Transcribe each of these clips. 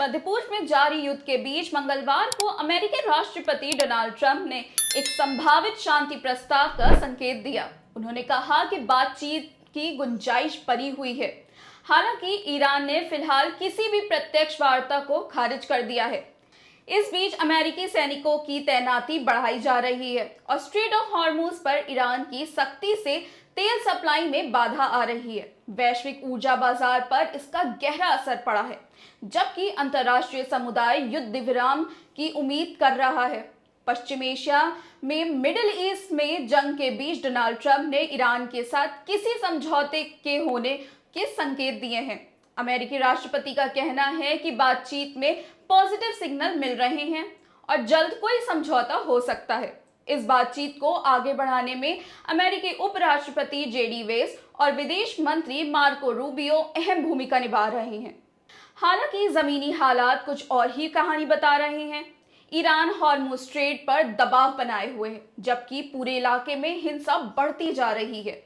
मध्यपूर्व में जारी युद्ध के बीच मंगलवार को अमेरिकी राष्ट्रपति डोनाल्ड ट्रंप ने एक संभावित शांति प्रस्ताव का संकेत दिया। उन्होंने कहा कि बातचीत की गुंजाइश बनी हुई है। हालांकि ईरान ने फिलहाल किसी भी प्रत्यक्ष वार्ता को खारिज कर दिया है। इस बीच अमेरिकी सैनिकों की तैनाती बढ़ाई जा रही है और स्ट्रेट ऑफ हॉर्मुज पर ईरान की सख्ती से तेल सप्लाई में बाधा आ रही है। वैश्विक ऊर्जा बाजार पर इसका गहरा असर पड़ा है, जबकि अंतर्राष्ट्रीय समुदाय युद्ध विराम की उम्मीद कर रहा है। पश्चिम एशिया में मिडिल ईस्ट में जंग के बीच डोनाल्ड ट्रंप ने ईरान के साथ किसी समझौते के होने के संकेत दिए हैं। अमेरिकी राष्ट्रपति का कहना है कि बातचीत में पॉजिटिव सिग्नल मिल रहे हैं और जल्द कोई समझौता हो सकता है। इस बातचीत को आगे बढ़ाने में अमेरिकी उपराष्ट्रपति जेडी वेंस और विदेश मंत्री मार्को रूबियो अहम भूमिका निभा रहे हैं। हालांकि जमीनी हालात कुछ और ही कहानी बता रहे हैं। ईरान हॉर्मुज स्ट्रेट पर दबाव बनाए हुए है, जबकि पूरे इलाके में हिंसा बढ़ती जा रही है।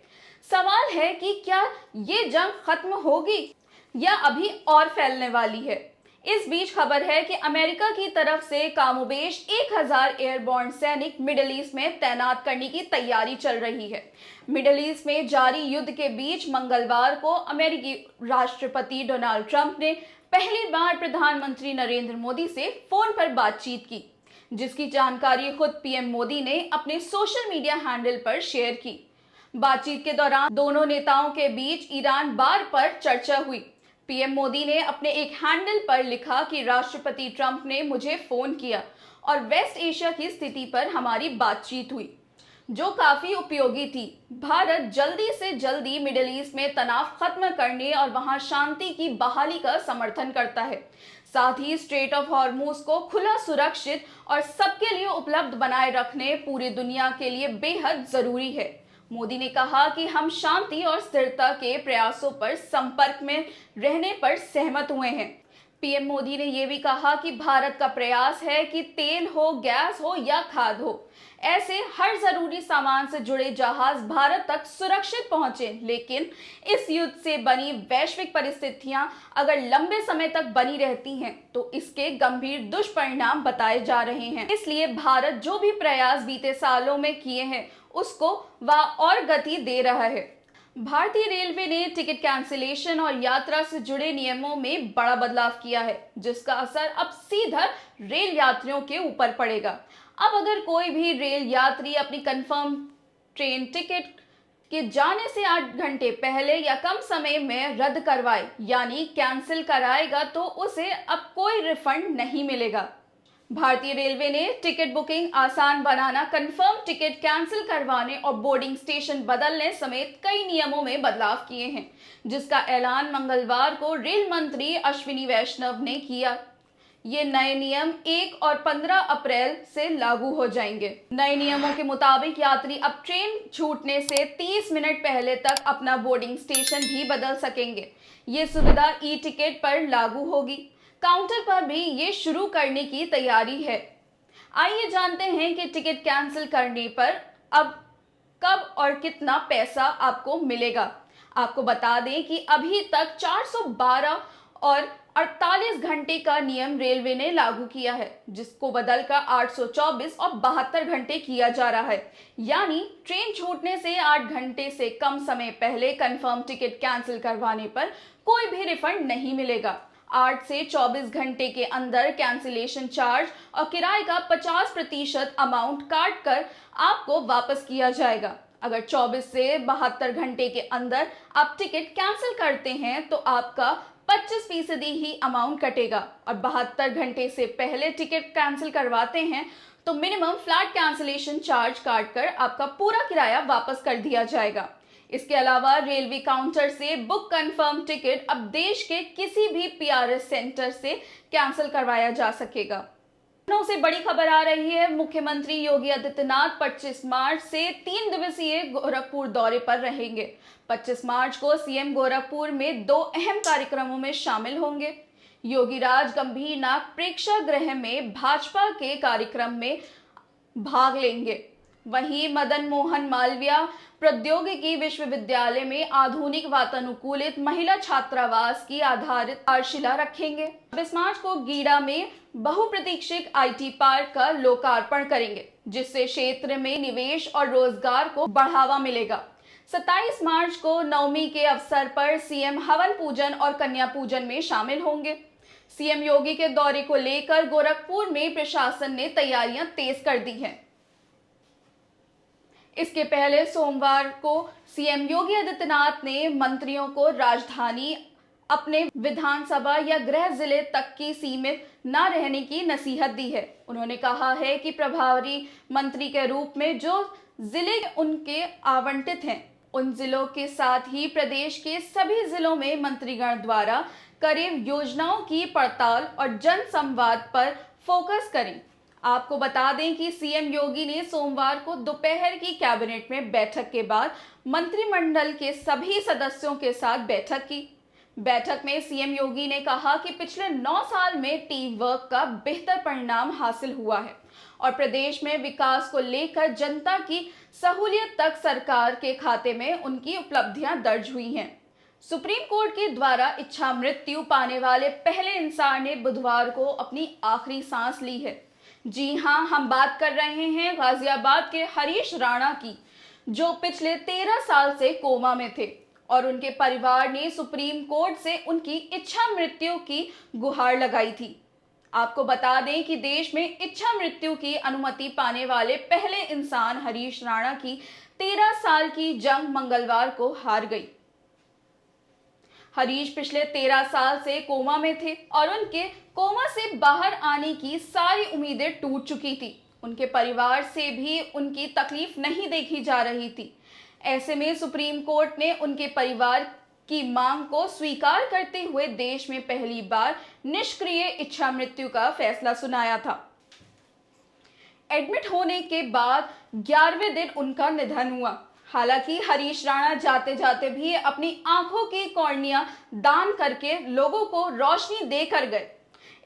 सवाल है कि क्या ये जंग खत्म होगी या अभी और फैलने वाली है। इस बीच खबर है कि अमेरिका की तरफ से कामोबेश 1000 एयरबोर्न सैनिक मिडिल ईस्ट में तैनात करने की तैयारी चल रही है। मिडिल ईस्ट में जारी युद्ध के बीच मंगलवार को अमेरिकी राष्ट्रपति डोनाल्ड ट्रंप ने पहली बार प्रधानमंत्री नरेंद्र मोदी से फोन पर बातचीत की, जिसकी जानकारी खुद पीएम मोदी ने अपने सोशल मीडिया हैंडल पर शेयर की। बातचीत के दौरान दोनों नेताओं के बीच ईरान बार पर चर्चा हुई। पीएम मोदी ने अपने एक हैंडल पर लिखा कि राष्ट्रपति ट्रंप ने मुझे फोन किया और वेस्ट एशिया की स्थिति पर हमारी बातचीत हुई, जो काफी उपयोगी थी। भारत जल्दी से जल्दी मिडिल ईस्ट में तनाव खत्म करने और वहां शांति की बहाली का समर्थन करता है। साथ ही स्ट्रेट ऑफ हॉर्मुज को खुला, सुरक्षित और सबके लिए उपलब्ध बनाए रखने पूरी दुनिया के लिए बेहद जरूरी है। मोदी ने कहा कि हम शांति और स्थिरता के प्रयासों पर संपर्क में रहने पर सहमत हुए हैं। पीएम मोदी ने यह भी कहा कि भारत का प्रयास है कि तेल हो, गैस हो या खाद हो, ऐसे हर जरूरी सामान से जुड़े जहाज भारत तक सुरक्षित पहुंचे। लेकिन इस युद्ध से बनी वैश्विक परिस्थितियां अगर लंबे समय तक बनी रहती हैं तो इसके गंभीर दुष्परिणाम बताए जा रहे हैं। इसलिए भारत जो भी प्रयास बीते सालों में किए हैं उसको वह और गति दे रहा है। भारतीय रेलवे ने टिकट कैंसिलेशन और यात्रा से जुड़े नियमों में बड़ा बदलाव किया है, जिसका असर अब सीधा रेल यात्रियों के ऊपर पड़ेगा। अब अगर कोई भी रेल यात्री अपनी कंफर्म ट्रेन टिकट के जाने से 8 घंटे पहले या कम समय में रद्द करवाए यानी कैंसिल कराएगा तो उसे अब कोई रिफंड नहीं मिलेगा। भारतीय रेलवे ने टिकट बुकिंग आसान बनाना, कंफर्म टिकट कैंसिल करवाने और बोर्डिंग स्टेशन बदलने समेत कई नियमों में बदलाव किए हैं, जिसका ऐलान मंगलवार को रेल मंत्री अश्विनी वैष्णव ने किया। ये नए नियम 1 और 15 अप्रैल से लागू हो जाएंगे। नए नियमों के मुताबिक यात्री अब ट्रेन छूटने से 30 मिनट पहले तक अपना बोर्डिंग स्टेशन भी बदल सकेंगे। ये सुविधा ई टिकट पर लागू होगी। काउंटर पर भी ये शुरू करने की तैयारी है। आइए जानते हैं कि टिकट कैंसिल करने पर अब कब और कितना पैसा आपको मिलेगा। आपको बता दें कि अभी तक 412 और 48 घंटे का नियम रेलवे ने लागू किया है, जिसको बदलकर 824 और 72 घंटे किया जा रहा है। यानी ट्रेन छूटने से 8 घंटे से कम समय पहले कंफर्म टिकट कैंसिल करवाने पर कोई भी रिफंड नहीं मिलेगा। 8 से 24 घंटे के अंदर कैंसिलेशन चार्ज और किराए का 50% अमाउंट काट कर आपको वापस किया जाएगा। अगर 24 से 72 घंटे के अंदर आप टिकट कैंसिल करते हैं तो आपका 25% ही अमाउंट कटेगा और 72 घंटे से पहले टिकट कैंसिल करवाते हैं तो मिनिमम फ्लैट कैंसिलेशन चार्ज काट कर आपका पूरा किराया वापस कर दिया जाएगा। इसके अलावा रेलवे काउंटर से बुक कंफर्म टिकट अब देश के किसी भी पीआरएस सेंटर से कैंसिल करवाया जा सकेगा। लखनऊ से बड़ी खबर आ रही है। मुख्यमंत्री योगी आदित्यनाथ 25 मार्च से 3 दिवसीय गोरखपुर दौरे पर रहेंगे। 25 मार्च को सीएम गोरखपुर में 2 अहम कार्यक्रमों में शामिल होंगे। योगी राज गंभीरनाथ प्रेक्षागृह में भाजपा के कार्यक्रम में भाग लेंगे। वहीं मदन मोहन मालवीय प्रौद्योगिकी विश्वविद्यालय में आधुनिक वातानुकूलित महिला छात्रावास की आधारशिला रखेंगे। 26 मार्च को गीडा में बहुप्रतीक्षित IT पार्क का लोकार्पण करेंगे, जिससे क्षेत्र में निवेश और रोजगार को बढ़ावा मिलेगा। 27 मार्च को नवमी के अवसर पर सीएम हवन पूजन और कन्या पूजन में शामिल होंगे। सीएम योगी के दौरे को लेकर गोरखपुर में प्रशासन ने तैयारियां तेज कर दी हैं। इसके पहले सोमवार को सीएम योगी आदित्यनाथ ने मंत्रियों को राजधानी अपने विधानसभा या गृह जिले तक की सीमित न रहने की नसीहत दी है। उन्होंने कहा है कि प्रभारी मंत्री के रूप में जो जिले उनके आवंटित हैं, उन जिलों के साथ ही प्रदेश के सभी जिलों में मंत्रीगण द्वारा करीब योजनाओं की पड़ताल और जन संवाद पर फोकस करें। आपको बता दें कि सीएम योगी ने सोमवार को दोपहर की कैबिनेट में बैठक के बाद मंत्रिमंडल के सभी सदस्यों के साथ बैठक की। बैठक में सीएम योगी ने कहा कि पिछले 9 साल में टीम वर्क का बेहतर परिणाम हासिल हुआ है और प्रदेश में विकास को लेकर जनता की सहूलियत तक सरकार के खाते में उनकी उपलब्धियां दर्ज हुई हैं। सुप्रीम कोर्ट के द्वारा इच्छा मृत्यु पाने वाले पहले इंसान ने बुधवार को अपनी आखिरी सांस ली है। जी हां, हम बात कर रहे हैं गाजियाबाद के हरीश राणा की, जो पिछले 13 साल से कोमा में थे और उनके परिवार ने सुप्रीम कोर्ट से उनकी इच्छा मृत्यु की गुहार लगाई थी। आपको बता दें कि देश में इच्छा मृत्यु की अनुमति पाने वाले पहले इंसान हरीश राणा की 13 साल की जंग मंगलवार को हार गई। हरीश पिछले 13 साल से कोमा में थे और उनके कोमा से बाहर आने की सारी उम्मीदें टूट चुकी थी। उनके परिवार से भी उनकी तकलीफ नहीं देखी जा रही थी। ऐसे में सुप्रीम कोर्ट ने उनके परिवार की मांग को स्वीकार करते हुए देश में पहली बार निष्क्रिय इच्छा मृत्यु का फैसला सुनाया था। एडमिट होने के बाद 11वें दिन उनका निधन हुआ। हालांकि हरीश राणा जाते जाते भी अपनी आंखों की कॉर्निया दान करके लोगों को रोशनी देकर गए।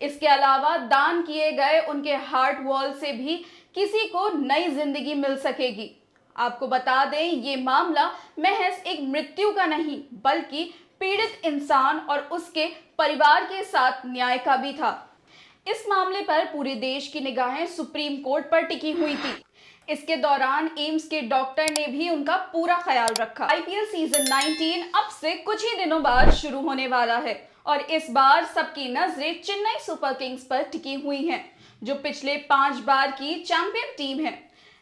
इसके अलावा दान किए गए उनके हार्ट वॉल से भी किसी को नई जिंदगी मिल सकेगी। आपको बता दें, ये मामला महज एक मृत्यु का नहीं बल्कि पीड़ित इंसान और उसके परिवार के साथ न्याय का भी था। इस मामले पर पूरे देश की निगाहें सुप्रीम कोर्ट पर टिकी हुई थी। इसके दौरान एम्स के डॉक्टर ने भी उनका पूरा ख्याल रखा। IPL सीजन 19 अब से कुछ ही दिनों बाद शुरू होने वाला है और इस बार सबकी नजरें चेन्नई सुपर किंग्स पर टिकी हुई हैं, जो पिछले 5 बार की चैंपियन टीम है।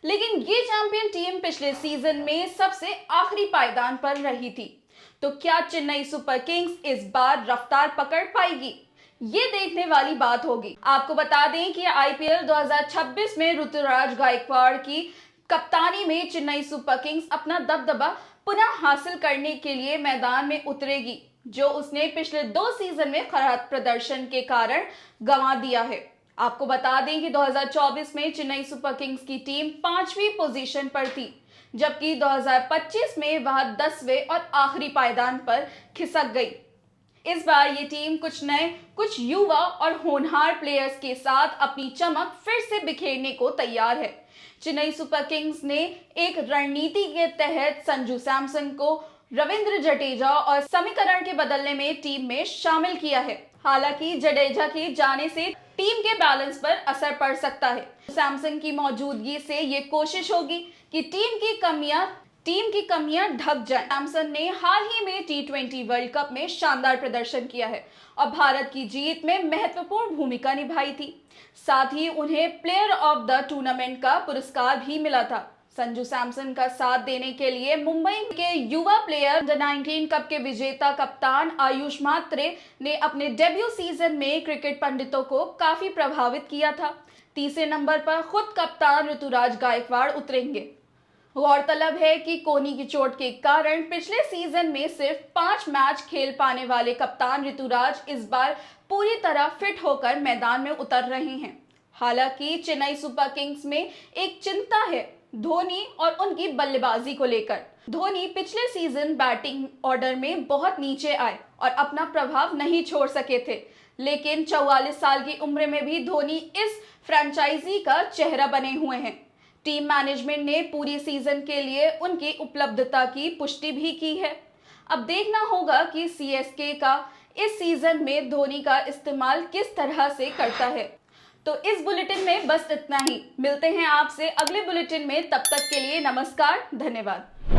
लेकिन ये चैंपियन टीम पिछले सीजन में सबसे आखिरी पायदान पर रही थी। तो क्या चेन्नई सुपर किंग्स इस बार रफ्तार पकड़ पाएगी? ये देखने वाली बात होगी। आपको बता दें कि IPL 2026 में ऋतुराज गायकवाड़ की कप्तानी में चेन्नई सुपर किंग्स अपना दबदबा पुनः हासिल करने के लिए मैदान में उतरेगी, जो उसने पिछले 2 सीजन में खराब प्रदर्शन के कारण गंवा दिया है। आपको बता दें कि 2024 में चेन्नई सुपर किंग्स की टीम 5वीं पोजीशन पर थी, जबकि 2025 में वह 10वें और आखिरी पायदान पर खिसक गई। इस बार ये टीम कुछ नए, कुछ युवा और होनहार प्लेयर्स के साथ अपनी चमक फिर से बिखेरने को तैयार है। चेन्नई सुपर किंग्स ने एक रणनीति के तहत संजू सैमसन को रविंद्र जडेजा और समीकरण के बदलने में टीम में शामिल किया है। हालांकि जडेजा के जाने से टीम के बैलेंस पर असर पड़ सकता है। सैमसन की मौजूदगी से ये कोशिश होगी कि टीम की कमियां ढक जाएं। सैमसन ने हाल ही में T20 वर्ल्ड कप में शानदार प्रदर्शन किया है और भारत की जीत में महत्वपूर्ण भूमिका निभाई थी। साथ ही उन्हें प्लेयर ऑफ द टूर्नामेंट का पुरस्कार भी मिला था। संजू सैमसन का साथ देने के लिए मुंबई के युवा प्लेयर द19 कप के विजेता कप्तान आयुष मात्रे ने अपने डेब्यू सीजन में क्रिकेट पंडितों को काफी प्रभावित किया था। तीसरे नंबर पर खुद कप्तान ऋतुराज गायकवाड़ उतरेंगे। गौरतलब है कि कोहनी की चोट के कारण पिछले सीजन में सिर्फ 5 मैच खेल पाने वाले कप्तान ऋतुराज इस बार पूरी तरह फिट होकर मैदान में उतर रहे हैं। हालांकि चेन्नई सुपर किंग्स में एक चिंता है धोनी और उनकी बल्लेबाजी को लेकर। धोनी पिछले सीजन बैटिंग ऑर्डर में बहुत नीचे आए और अपना प्रभाव नहीं छोड़ सके थे, लेकिन 44 साल की उम्र में भी धोनी इस फ्रेंचाइजी का चेहरा बने हुए हैं। टीम मैनेजमेंट ने पूरी सीजन के लिए उनकी उपलब्धता की पुष्टि भी की है। अब देखना होगा कि सीएसके का इस सीजन में धोनी का इस्तेमाल किस तरह से करता है। तो इस बुलेटिन में बस इतना ही। मिलते हैं आपसे अगले बुलेटिन में, तब तक के लिए नमस्कार, धन्यवाद।